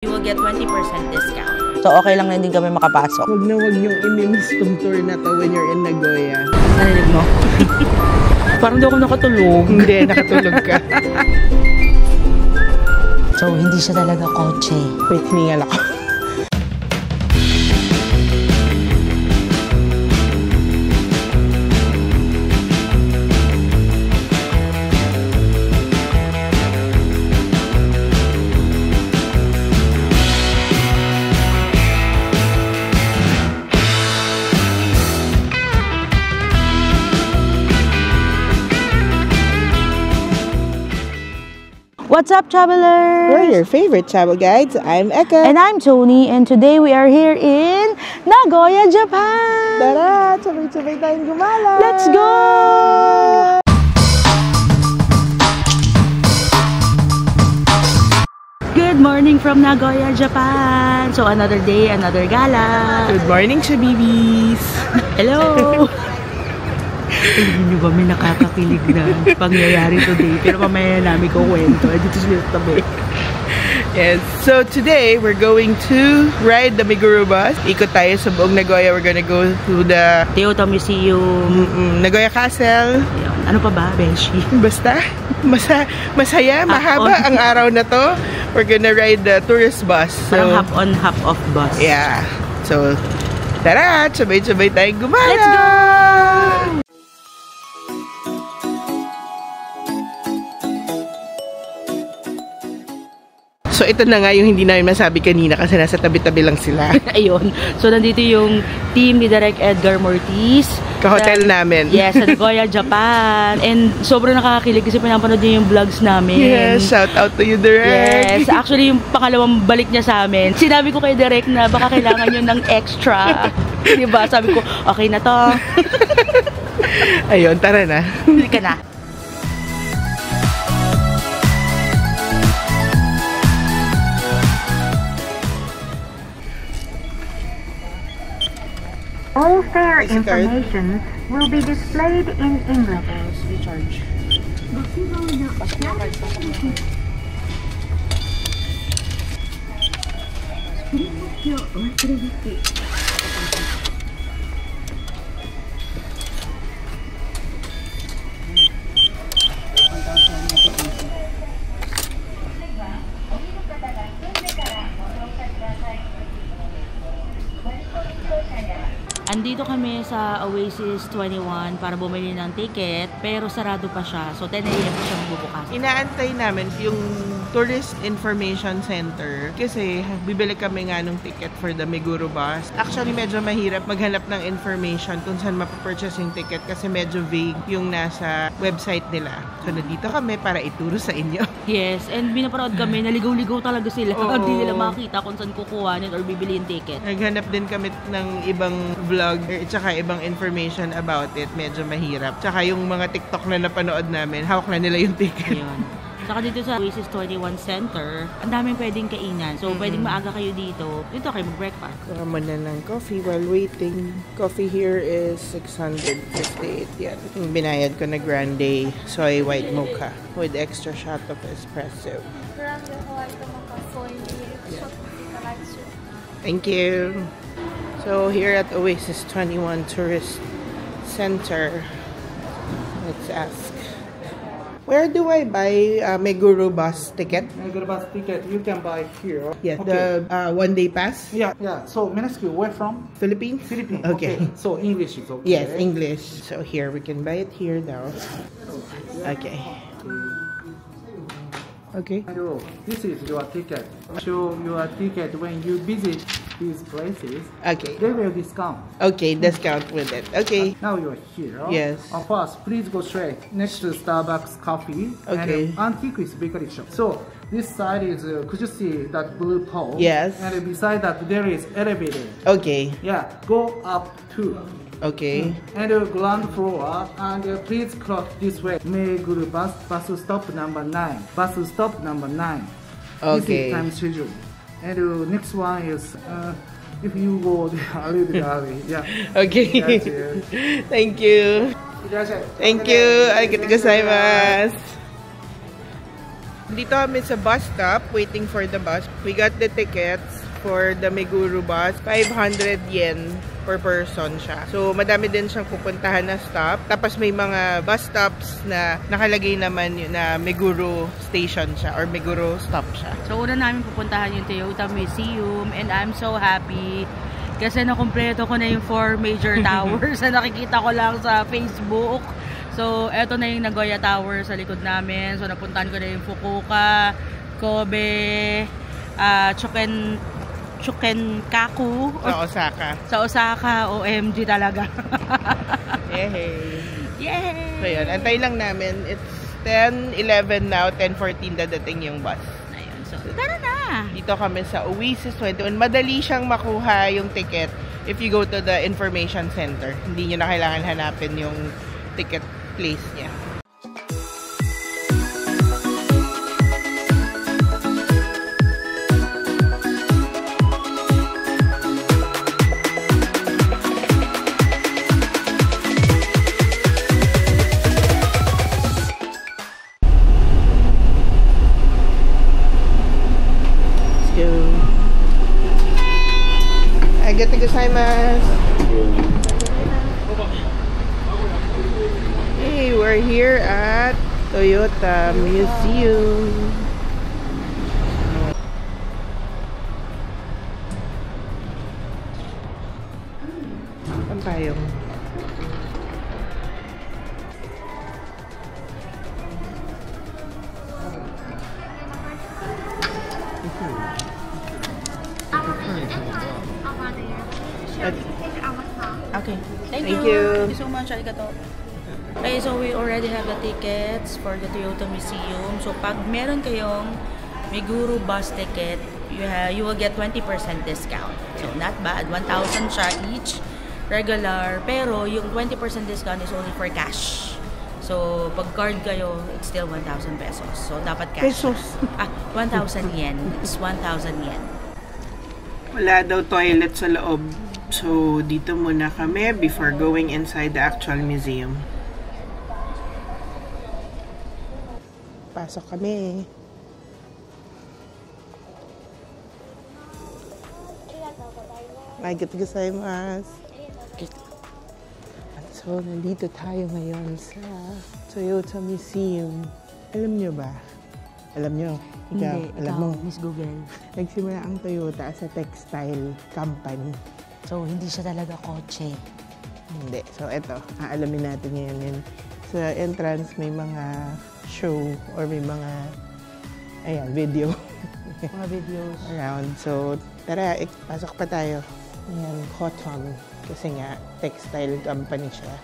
You will get 20% discount. So, okay lang na hindi kami makapasok. Huwag na huwag niyong i-miss tong tour na to when you're in Nagoya. Narinig mo? Parang di ako nakatulog. Hindi, nakatulog ka. So, hindi siya talaga kotse. Wait, hiningal ako. What's up, travelers? We're your favorite travel guides. I'm Eka. And I'm Tony, and today we are here in Nagoya, Japan. Tara, sabay-sabay tayong gumala. Let's go! Good morning from Nagoya, Japan. So another day, another gala. Good morning, Shabibis. Hello! Hindi nyo ba may nakakakilig na pangyayari today? Pero mamaya namin ko kwento. Dito sila sa tabi. Yes, so today we're going to ride the Meguro bus. Ikot tayo sa buong Nagoya. We're gonna go to the Kyoto Museum. Nagoya Castle. Ayun. Ano pa ba, Beshi? Basta, masaya, mahaba ang araw na to. We're gonna ride the tourist bus. So, Parang half on, half off bus. yeah. So, tara, sabay-sabay tayong gumala. Let's go! So, ito na nga yung hindi namin masabi kanina kasi nasa tabi-tabi lang sila. Ayun. So, nandito yung team ni Direk Edgar Mortiz. Ka-hotel namin. Yes, sa Nagoya, Japan. And sobrang nakakakilig kasi pinapanood niya yung vlogs namin. Yes, shout out to you, Direk. Yes, actually yung pangalawang balik niya sa amin. Sinabi ko kay Direk na baka kailangan nyo ng extra. Diba? Sabi ko, okay na to. Ayun, tara na. Hindi ka na. All fare information will be displayed in English. Recharge. Andito kami sa Oasis 21 para bumili ng ticket, pero sarado pa siya. So 10 AM pa siya magbubukas. Inaantay namin yung Tourist Information Center kasi bibili kami nga ng ticket for the Meguro bus. Actually, medyo mahirap maghanap ng information kung saan mapapurchase yung ticket kasi medyo vague yung nasa website nila. So, nandito kami para ituro sa inyo. Yes, and binapanood kami, naligaw-ligaw talaga sila. Oo. Hindi nila makita kung saan kukuhanin or bibili yung ticket. Naghanap din kami ng ibang vlog at saka ibang information about it. Medyo mahirap. Tsaka yung mga TikTok na napanood namin, hawak na nila yung ticket. Ayun. Saka dito sa Oasis 21 Center, ang daming pwedeng kainan. So, pwedeng maaga kayo dito. Dito kayo mag-breakfast. Kuha mo na ng coffee while waiting. Coffee here is 658 yan. Yung binayad ko na grande soy white mocha with extra shot of espresso. Grande white mocha soy milk. Thank you. So here at Oasis 21 Tourist Center, let's ask, where do I buy Meguro bus ticket? Meguro bus ticket you can buy here. Yes, Okay. the one-day pass? Yeah. So, may I ask you, where from? Philippines? Philippines. Okay. So, English is okay. Yes, English. So here, we can buy it here now. Okay. Okay. Hello, this is your ticket. Show your ticket when you visit these places. Okay. They will discount. Okay, discount with it. Okay. Now you're here. Yes. First, please go straight next to Starbucks coffee Okay. and Antiques Bakery Shop. So, this side is, could you see that blue pole? Yes. And beside that, there is elevator. Okay. Yeah, go up to. Okay. And ground floor, and please cross this way. Meguro bus stop number 9. Bus stop number 9. This Okay. is time schedule. And next one is if you go there a little bit early. Yeah. Okay. That's it. Thank you. Thank you. Arigatou gozaimasu. Dito kami sa bus stop, waiting for the bus. We got the tickets for the Meguro bus. 500 yen per person siya. So, madami din siyang pupuntahan na stop. Tapos may mga bus stops na nakalagay naman yun na Meguro station siya or Meguro stop siya. So, una namin pupuntahan yung Toyota Museum and I'm so happy kasi nakumpleto ko na yung 4 major towers na nakikita ko lang sa Facebook. So, eto na yung Nagoya Tower sa likod namin. So, napuntahan ko na yung Fukuoka, Kobe, Chukenkaku. Sa Osaka. Sa Osaka, OMG talaga. Yay! Yay! So, yun. Antay lang namin. It's 10:11 now. 10:14 dadating yung bus. Ayun. So, tara na! Dito kami sa Oasis 21. Madali siyang makuha yung ticket if you go to the information center. Hindi nyo na kailangan hanapin yung ticket place niya. Arigatou gozaimasu. Hey, we're here at Toyota Museum. Pampayong. Okay. Thank you. Thank you so much, arigato. Okay, so we already have the tickets for the Toyota Museum. So, pag meron kayong Meguro bus ticket, you will get 20% discount. So, not bad. 1,000 siya each. Regular. Pero, yung 20% discount is only for cash. So, pag card kayo, it's still 1,000 pesos. So, dapat cash. Pesos? 1,000 yen. It's 1,000 yen. Wala daw toilet sa loob. So, dito muna kami before going inside the actual museum. Pasok kami. Arigatou gozaimasu. So, nandito tayo ngayon sa Toyota Museum. Alam nyo ba? Alam nyo? Hindi, alam ikaw, mo? Miss Google. Nagsimula ang Toyota sa textile company. So, hindi siya talaga kotse. Hindi. So, eto. Aalamin natin ngayon yun. Sa entrance, may mga show or may mga, ayan, video. Mga videos. Around. So, tara, pasok pa tayo. Ayan, cotton. Kasi nga, textile company siya.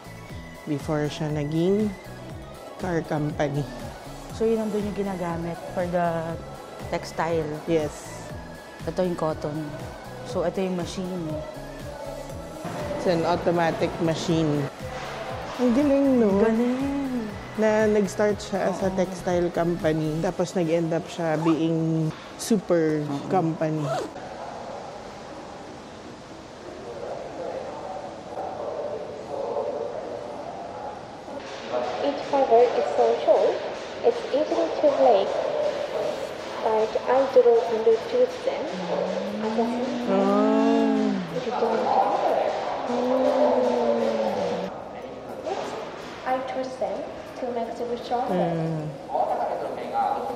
Before siya naging car company. So, yun nandun yung ginagamit for the textile. Yes. Ito yung cotton. So, ito yung machine. It's an automatic machine. Ang galing, no? Galing! Na nag-start siya as a textile company. Tapos nag-end up siya being super company. Each fiber is so short, it's easily to make, but I don't understand them. I guess you don't together. Next, I twist them to make them stronger. It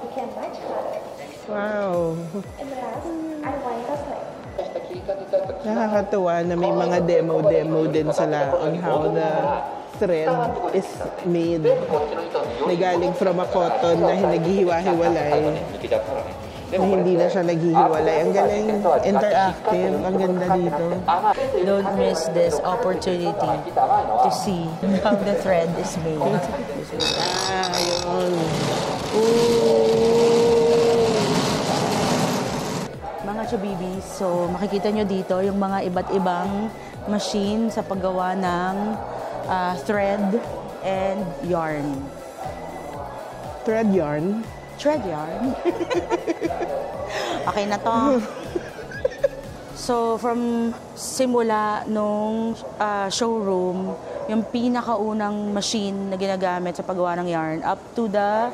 became much harder. Wow! And last, I wind the slave. Nakakatuwa na may mga demo din sila on how the thread is made. Nagaling from a cotton na naghihiwa-hiwalay. Na hindi na siya naghihiwalay. Ang galing, interactive. Ang ganda dito. Don't miss this opportunity to see how the thread is made. Yun. Mga chubibis, so makikita nyo dito yung mga iba't ibang machine sa paggawa ng thread and yarn. Thread yarn? Thread yarn? Okay na to. So, from simula nung showroom, yung pinakaunang machine na ginagamit sa paggawa ng yarn, up to the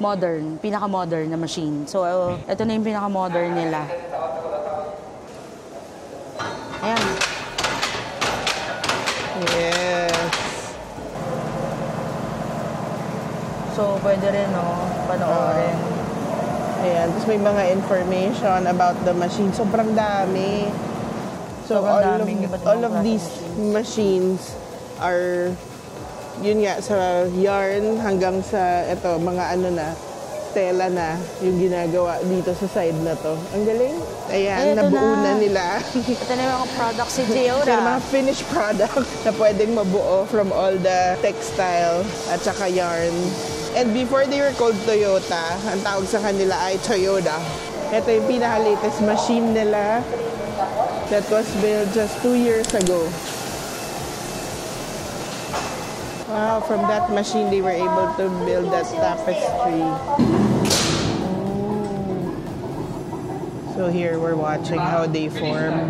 modern, pinaka-modern na machine. So, ito na yung pinaka-modern nila. Ayan. Yes. So, pwede rin, no? Panoorin. Ayan. Tapos may mga information about the machine. Sobrang dami. So, all of these machines are, yun nga, sa yarn hanggang sa, ito, mga ano na, tela na yung ginagawa dito sa side na to. Ang galing. Ayan, nabuo na nila. Ito na yung mga products si Ito Toyota. yung mga finished product na pwedeng mabuo from all the textile at saka yarn. And before they were called Toyota, ang tawag sa kanila ay Toyota. Ito yung pinaka-latest machine nila that was built just 2 years ago. Wow, from that machine they were able to build that tapestry. So here we're watching how they form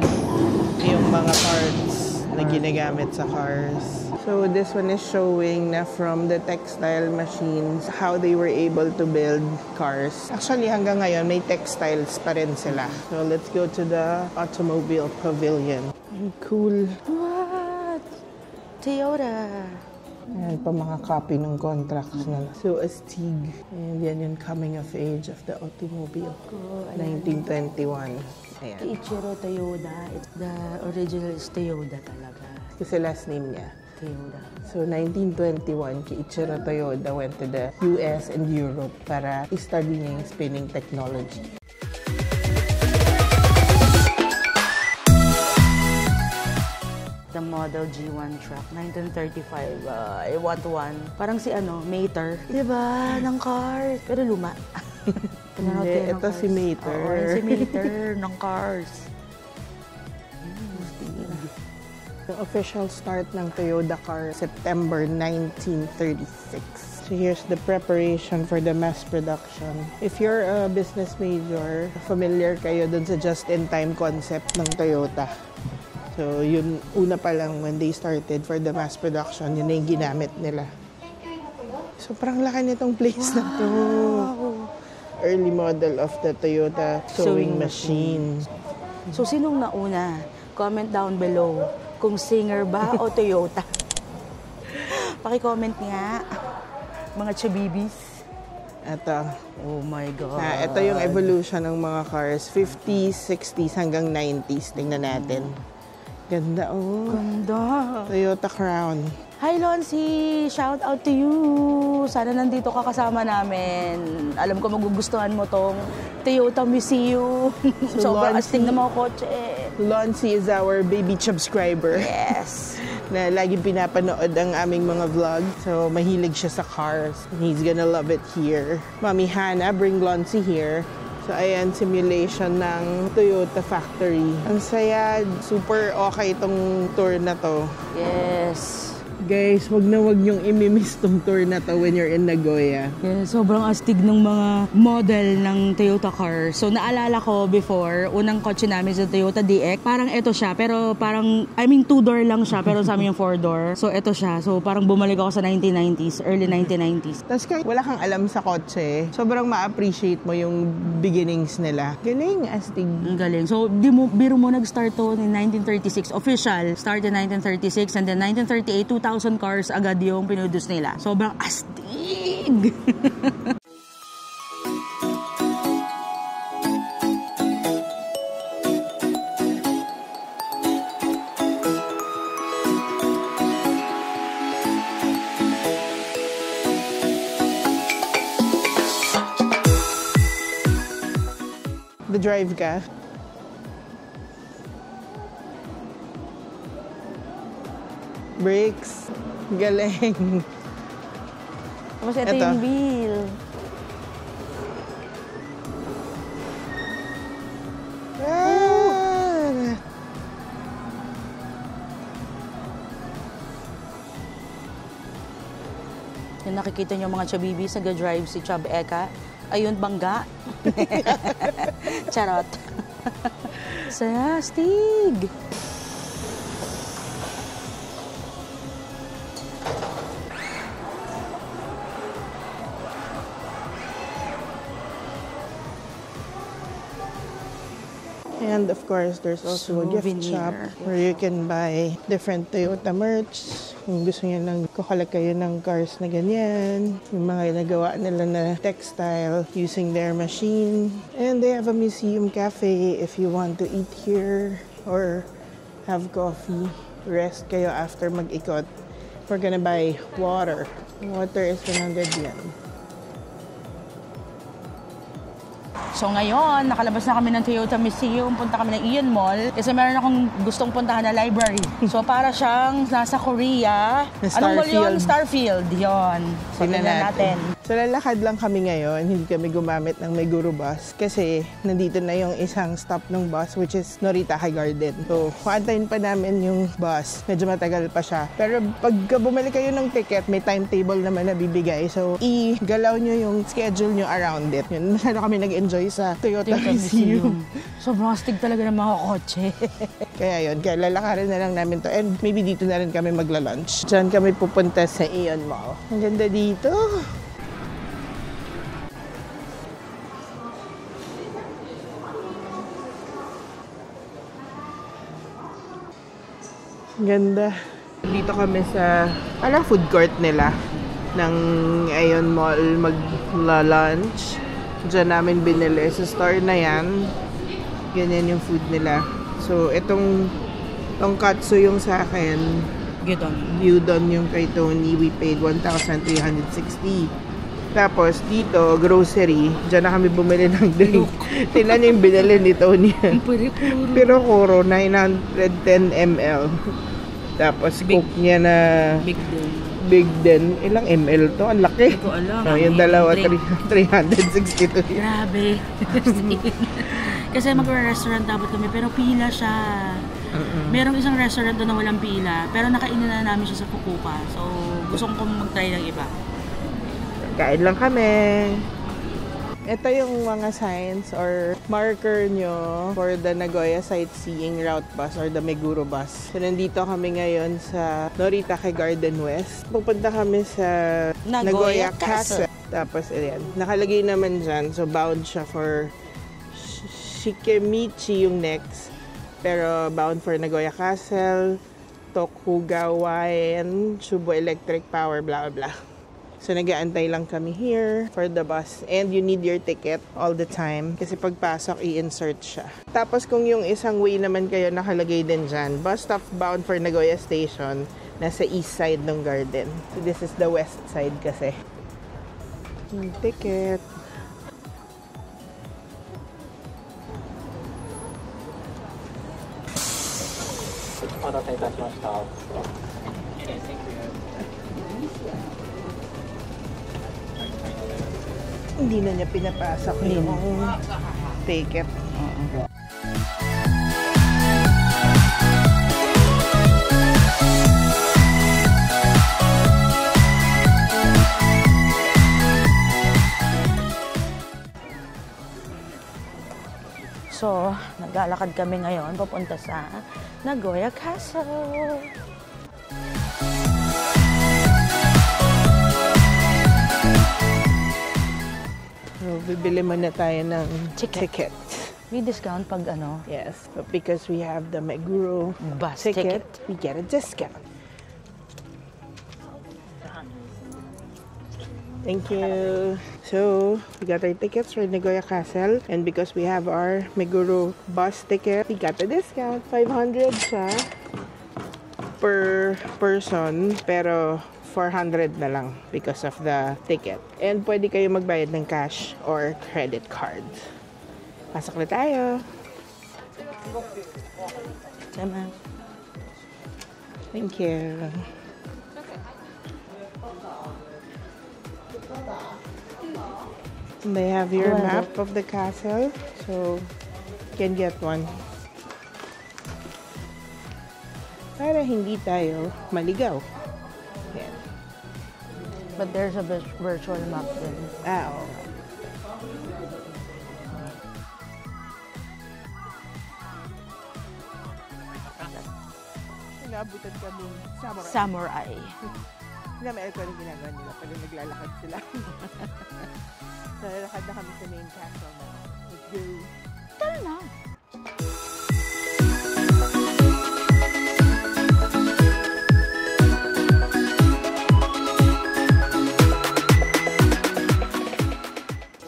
yung mga parts na ginagamit sa cars. So this one is showing na from the textile machines how they were able to build cars. Actually hanggang ngayon may textiles pa rin sila. So let's go to the automobile pavilion. Cool. What? Toyota. Ayan pa mga copy ng contracts na. So Astig. And yan yung coming of age of the automobile. 1921. Ayan. Ichiro Toyoda. The original is Toyoda talaga. Kasi last name niya. Toyoda. So, 1921, Kiichiro Toyoda went to the US and Europe para i-study niya yung spinning technology. The Model G1 truck, 1935. I want one. Parang si Mater. Diba? Ng cars. Pero luma. Hindi, ito si Mater. Oo, si Mater ng cars. The official start ng Toyota car, September 1936. So here's the preparation for the mass production. If you're a business major, familiar kayo dun sa just-in-time concept ng Toyota. So yun, una pa lang when they started for the mass production, yun na yung ginamit nila. Sobrang laki nitong place na to. Early model of the Toyota sewing machine. So sinong nauna? Comment down below kung Singer ba o Toyota. Paki-comment nga, mga chubibis. Ito. Oh my God. Ito yung evolution ng mga cars. 50s, 60s hanggang 90s. Tingnan natin. Ganda, oh. Ganda. Toyota Crown. Hi, Lonzy! Shout out to you! Sana nandito ka kasama namin. Alam ko magugustuhan mo tong Toyota Museum. Sobrang astig na mga kotse. Lonzy is our baby subscriber. Yes! Na laging pinapanood ang aming mga vlog. So, mahilig siya sa cars. He's gonna love it here. Mami Hannah, bring Lonzy here. So, ayan, simulation ng Toyota factory. Ang saya. Super okay itong tour na to. Yes! Guys, wag niyong imimiss tong tour na to when you're in Nagoya. Yeah, sobrang astig ng mga model ng Toyota car. So, naalala ko before, unang kotse namin sa Toyota DX, parang ito siya, pero parang, 2-door lang siya, pero sa amin yung 4-door. So, ito siya. So, parang bumalik ako sa 1990s, early 1990s. Tapos kahit wala kang alam sa kotse, sobrang ma-appreciate mo yung beginnings nila. Galing, astig. Ang galing. So, biro mo nag-start to in 1936. Official, start in 1936, and then 1938, 2,000 cars agad yung pinuduce nila. Sobrang astig! The drive ka? Brakes. Galing. Tapos ito yung wheel. Yung nakikita niyo mga chabibis, nag-drive si Chab Eka. Ayun, bangga. Charot. Saya, astig. course, there's also a gift shop where you can buy different Toyota merch. Kung gusto niyo lang kukolek kayo ng cars na ganyan, yung mga nagawa nila na textile using their machine. And they have a museum cafe if you want to eat here or have coffee. Rest kayo after mag-ikot. We're gonna buy water. Water is 100 yen. So ngayon, nakalabas na kami ng Toyota Museum, punta kami ng Aeon Mall kasi meron akong gustong puntahan na library. So para siyang nasa Korea. Anong mall yun? Starfield. Yun. So tingnan natin. So lalakad lang kami ngayon, hindi kami gumamit ng Meguro bus kasi nandito na yung isang stop ng bus which is Noritake Garden. So antayin pa namin yung bus. Medyo matagal pa siya. Pero pag bumili kayo ng ticket, may timetable naman na bibigay. So igalaw nyo yung schedule nyo around it. Yun, masyado kami nag-enjoy sa Toyota Museum. Sobrang astig talaga ng mga kotse. Kaya yun, kaya lalakarin na lang namin to. And maybe dito na rin kami magla-lunch. Diyan kami pupunta sa Aeon Mall. Ang ganda dito. Ganda. Dito kami sa food court nila ng Aeon Mall magla-lunch. Diyan namin binili. Sa store na yan. Ganyan yung food nila. So, itong tonkatsu yung sa akin. Gyudon yung kay Tony. We paid 1,360. Tapos, dito, grocery. Diyan na kami bumili ng drink. Tingnan niyo yung binili ni Tony. Pero kuro, 910 ml. Tapos, Coke niya na big din. Ilang ml to? Ang laki. Hindi ko alam. Yung dalawa, 362. Grabe. Kasi mag-restaurant dapat kami, pero pila siya. Merong isang restaurant doon na walang pila, pero nakainin na namin siya sa Fukuoka. So, gusto kong mag-try ng iba. Kain lang kami. Ito yung mga signs or marker nyo for the Nagoya sightseeing route bus or the Meguro bus. So, nandito kami ngayon sa Noritake Garden West. Pupunta kami sa Nagoya Castle. Tapos, ayan. Nakalagay naman dyan. So, bound siya for Shikemichi yung next. Pero, bound for Nagoya Castle, Tokugawaen, Chubo Electric Power, blah, blah, blah. So, nag-aantay lang kami here for the bus. And you need your ticket all the time. Kasi pagpasok, i-insert siya. Tapos, kung yung isang way naman kayo nakalagay din dyan, bus stop bound for Nagoya Station, nasa east side ng garden. So, this is the west side kasi. Yung ticket. Hindi na niya pinapasok yung ticket. So, naglalakad kami ngayon papunta sa Nagoya Castle. So, bibili muna tayo ng ticket. May discount pag ano? Yes, but because we have the Meguro Bus ticket, ticket. we get a discount. Thank you. So, we got our tickets for Nagoya Castle. And because we have our Meguro bus ticket, we got a discount. 500 siya per person. Pero 400 na lang because of the ticket. And pwede kayo magbayad ng cash or credit card. Pasok na tayo. Tama. Thank you. They have your map of the castle, so you can get one. Para hindi tayo maligaw. Yan. But there's a virtual map din. Oo. Naabutan kami samurai. Samurai. Hindi naman ito yung ginagawa nila pag naglalakad sila. So, lalakad na kami sa main castle na. Let's go. Tara na.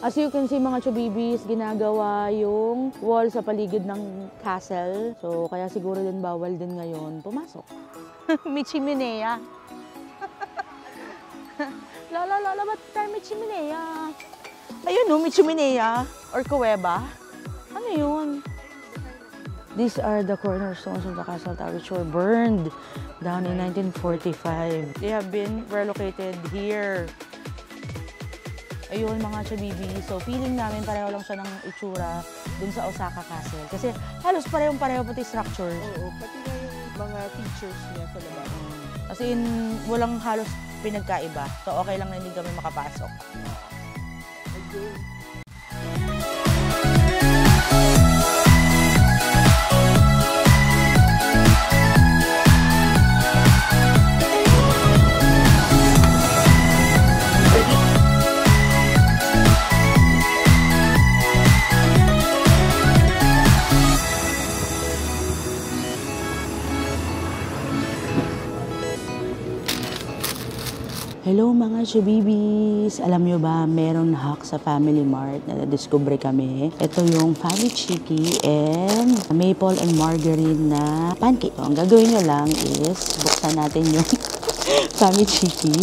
As you can see mga chubibis, ginagawa yung wall sa paligid ng castle. So, kaya siguro din bawal din ngayon pumasok. May chimenea. Lola, ba't tayo may chimenea? Ayun no, may chimenea. Or kuweba. Ano yun? These are the cornerstones of the castle tower which were burned down in 1945. They have been relocated here. Ayun mga chabibi. So feeling namin pareho lang siya ng itsura dun sa Osaka Castle. Kasi halos parehong-pareho pati structure. Oo, pati na yung mga features niya sa labas. As in, walang halos pinagkaiba. So okay lang na hindi kami makapasok. Okay. Hello mga chubibis! Alam nyo ba, meron hack sa Family Mart na na-discover kami. Ito yung Family Chiki and maple and margarine na pancake. So, ang gagawin nyo lang is buksan natin yung Family Chiki.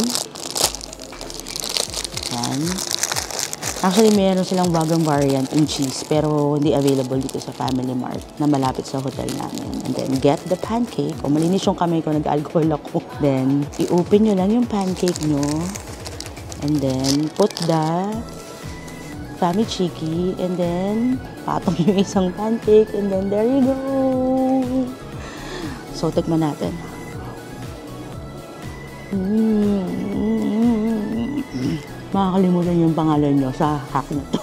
Yan. Actually, meron silang bagong variant in cheese pero hindi available dito sa Family Mart na malapit sa hotel namin. And then, get the pancake. O malinis yung kamay ko, nag-alcohol ako. Then, i-open nyo lang yung pancake nyo. And then, put the Family Chiki. And then, patong yung isang pancake. And then, there you go. So, tikman natin. Makakalimutan yung pangalan nyo sa hack na to.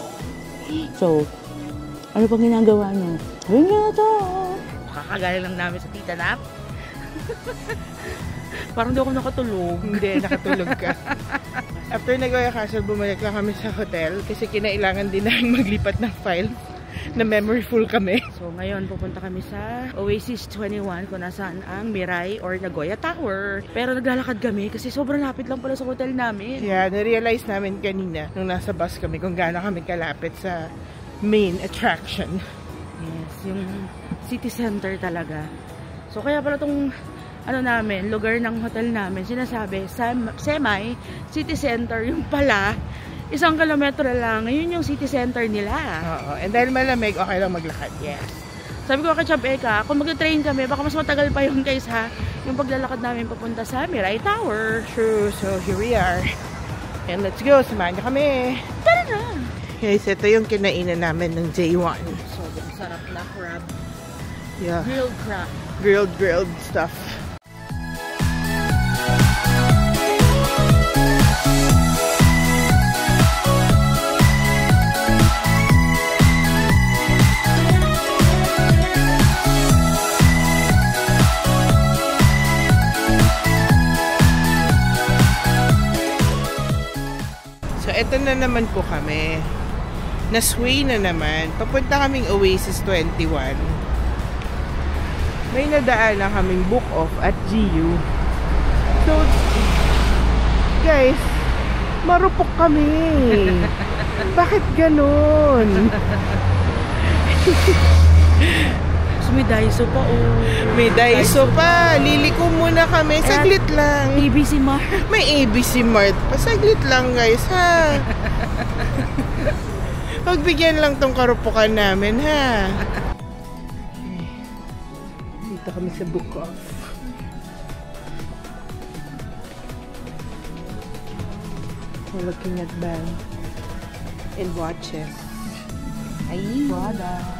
So, ano pang ginagawa nyo? Gawin nyo na to! Kakagaling lang namin sa Tita Nap. Parang di ako nakatulog. Hindi, nakatulog ka. After Nagoya Castle, bumalik lang kami sa hotel kasi kinailangan din namin maglipat ng file na memory full kami. So, ngayon pupunta kami sa Oasis 21 kung nasaan ang Mirai or Nagoya Tower. Pero naglalakad kami kasi sobrang lapit lang pala sa hotel namin. Yeah, na-realize namin kanina nung nasa bus kami kung gaano kami kalapit sa main attraction. Yes, yung city center talaga. So, kaya pala tong lugar ng hotel namin, sinasabi, semi city center, yung pala 1 kilometro lang. Yun yung city center nila. Oo. And dahil malamig, okay lang maglakad. Yes. Sabi ko kay Chab Eka, kung mag-train kami, baka mas matagal pa yung kaysa yung paglalakad namin papunta sa Mirai Tower. True. So, here we are. And let's go. Samahan niyo kami. Tara na! Guys, ito yung kinainan namin ng J1. Sobrang sarap na crab. Yeah. Grilled crab. Grilled stuff. So, ito na naman po kami. Na-sway na naman. Papunta kaming Oasis 21. May nadaan na kaming book off at GU. So, guys, marupok kami. Bakit ganon? May Daiso pa, oh. May Daiso pa. Liliko muna kami. Saglit lang. ABC Mart. May ABC Mart pa. Saglit lang, guys, ha? Pagbigyan lang tong karupukan namin, ha? Dito kami sa book off. We're looking at bags and watches. Ay, wala.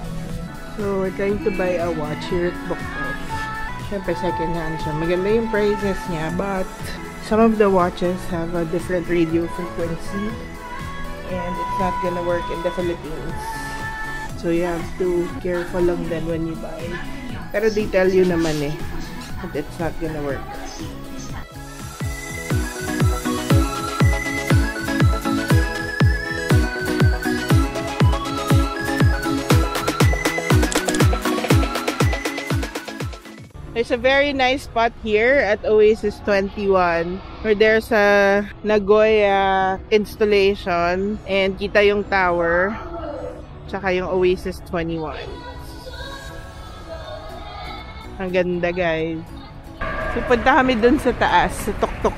So, we're trying to buy a watch here at Book Off. Siyempre, second hand siya. Maganda yung prices niya, but some of the watches have a different radio frequency and it's not gonna work in the Philippines. So, you have to be careful lang then when you buy. Pero they tell you naman that it's not gonna work. There's a very nice spot here at Oasis 21 We're there sa Nagoya installation and kita yung tower tsaka yung Oasis 21. Ang ganda guys. So punta kami dun sa taas, sa tuktok.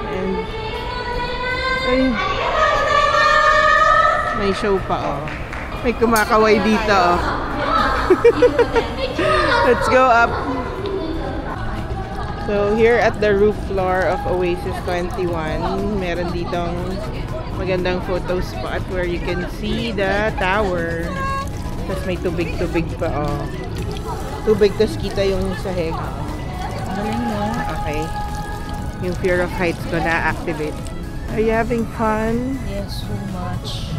And ay, may show pa oh. May kumakaway dito oh. Let's go up. So, here at the roof floor of Oasis 21, meron ditong magandang photo spot where you can see the tower. Tapos may tubig-tubig pa, oh. Tubig, tapos kita yung sahig. Galing mo. Okay. Yung fear of heights ko na-activate. Are you having fun? Yes, so much.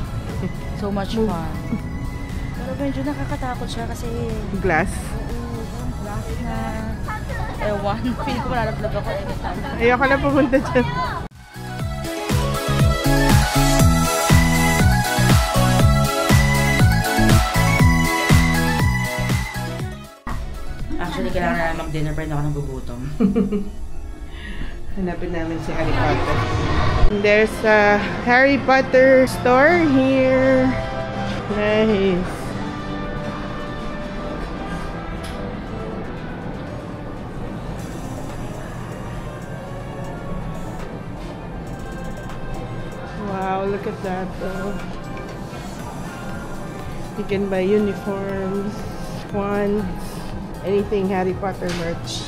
So much fun. Pero medyo nakakatakot siya kasi Glass? glass na ewan. Feel ko malalaglag ako anytime. Ayoko na pumunta dyan. Actually, kailangan na mag-dinner pero hindi ako nagugutom. Hanapin namin si Harry Potter. There's a Harry Potter store here. Nice. Wow, look at that though. You can buy uniforms, wands, anything Harry Potter merch.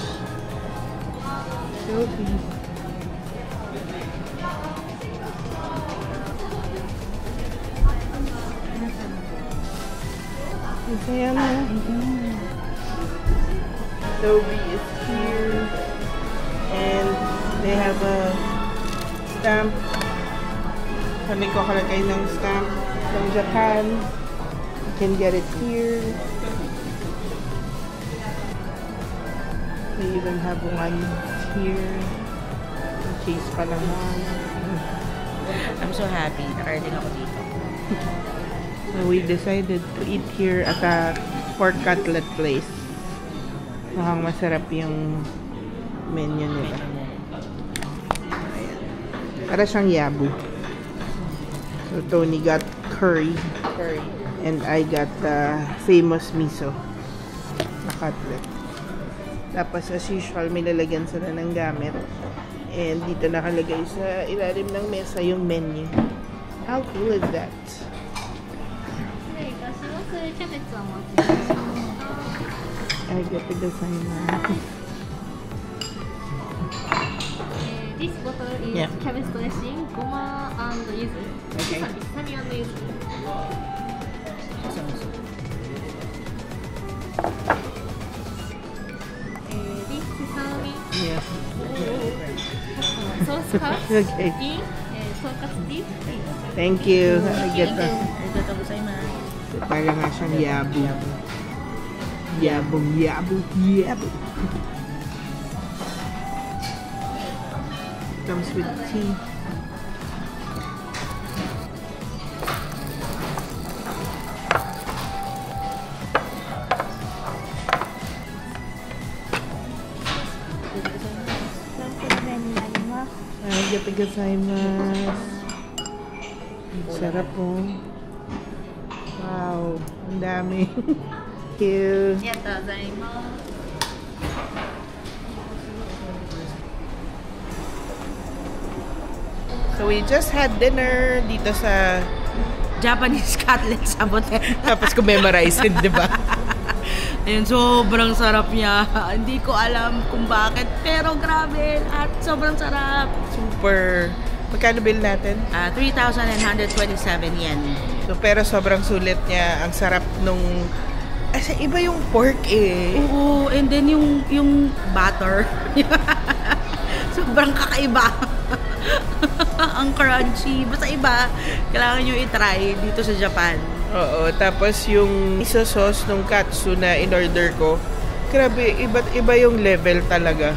Sophie. Ayan na. Toby is here. And they have a stamp. Sabi ko kalagay ng stamp from Japan. You can get it here. They even have one here. Chase pa lang one. I'm so happy. Nakarating ako dito. So we decided to eat here at a pork cutlet place. Mukhang masarap yung menu nila. Ayan. Para siyang yabu. So Tony got curry. And I got the famous miso na cutlet. Tapos as usual, may lalagyan sila ng gamit. And dito nakalagay sa ilalim ng mesa yung menu. How cool is that? I get the design. This bottle is Yeah. cabbage dressing, goma and yuzu. Okay. Sesame and yuzu. This sesame Yeah. sauce cuts Okay. in tonkatsu beef. Thank you. I get the... Ito ko sa'yo, ma. Para nga siyang yabu. Yabu, yabu, yabu. Comes with tea. Arigatou. Sarap po. Wow, ang dami. Cute. So we just had dinner dito sa Japanese cutlet sa bote. tapos ko memorize it, di ba? Ayun, sobrang sarap niya. Hindi ko alam kung bakit, pero grabe. At sobrang sarap. Super. Magkano bill natin? 3,127 yen. So, pero sobrang sulit niya. Ang sarap nung... Kasi iba yung pork eh. Oo, and then yung butter. Sobrang kakaiba. Ang crunchy. Basta iba, kailangan nyo i-try dito sa Japan. Oo, tapos yung miso sauce nung katsu na in-order ko, grabe, iba yung level talaga.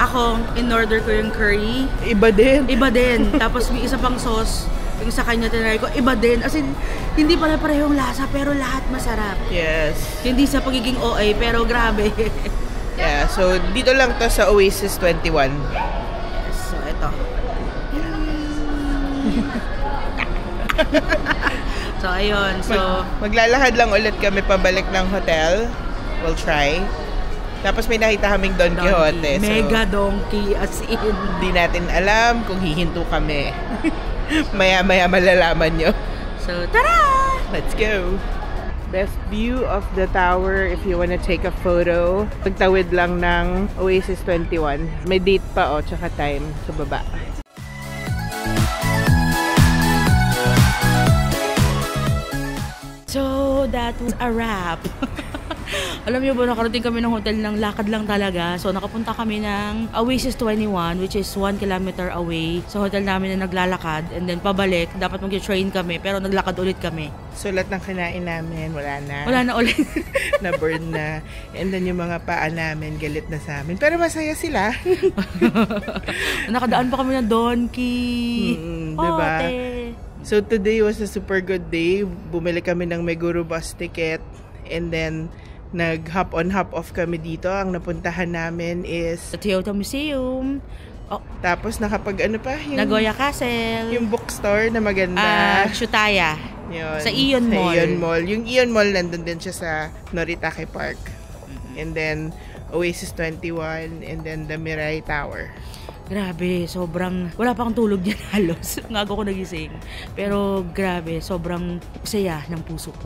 Ako, in-order ko yung curry. Iba din. Iba din. Tapos may isa pang sauce. Yung sa kanya tinry ko, iba din. As in, hindi pare-parehong lasa, pero lahat masarap. Yes. Hindi sa pagiging OA, pero grabe. Yeah, so dito lang to sa Oasis 21. Yes, so ito. So, ayun. So, Maglalakad lang ulit kami pabalik ng hotel. We'll try. Tapos may nakita kaming Don Quixote. donkey. Mega donkey, as in. Hindi natin alam kung hihinto kami. Maya-maya malalaman nyo. So, tara! Let's go! Best view of the tower if you wanna take a photo. Pagtawid lang ng Oasis 21. May date pa tsaka time sa baba. So, that was a wrap. Alam niyo ba, nakarating kami ng hotel ng lakad lang talaga. So, nakapunta kami ng Oasis 21, which is 1 kilometer away. Sa hotel namin na naglalakad. And then, pabalik. Dapat mag-train kami, pero naglakad ulit kami. Sulat ng kinain namin, wala na. Wala na ulit. Na-burn na. And then, yung mga paa namin, galit na sa amin. Pero masaya sila. Nakadaan pa kami ng donkey. Diba? Ote. So, today was a super good day. Bumili kami ng Meguro bus ticket. And then, nag-hop on, hop off kami dito. Ang napuntahan namin is... Sa Toyota Museum. Oh, Tapos, nakapag ano pa? Nagoya Castle. Yung bookstore na maganda. Shutaya. Yun, Sa Ion Mall. Ion Mall. Yung Ion Mall, nandun din siya sa Noritake Park. And then, Oasis 21. And then, the Mirai Tower. Grabe, sobrang... Wala pa akong tulog dyan halos. Ngago ko nagising. Pero grabe, sobrang saya ng puso ko.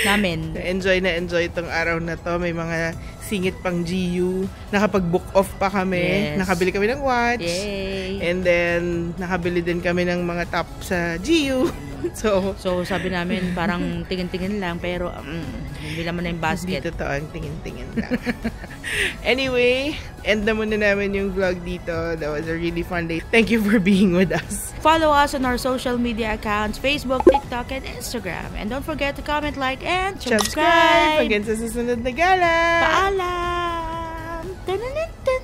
Namin. Enjoy na enjoy itong araw na to. May mga singit pang GU. Nakapag-book off pa kami. Yes. Nakabili kami ng watch. Yay! And then, nakabili din kami ng mga top sa GU. So, sabi namin, parang tingin-tingin lang, pero hindi naman na yung basket. Dito to ang tingin-tingin lang. Anyway, end na muna namin yung vlog dito. That was a really fun day. Thank you for being with us. Follow us on our social media accounts, Facebook, TikTok, and Instagram. And don't forget to comment, like, and Subscribe! subscribe! Hanggang sa susunod na gala! Paalam! Tanananta!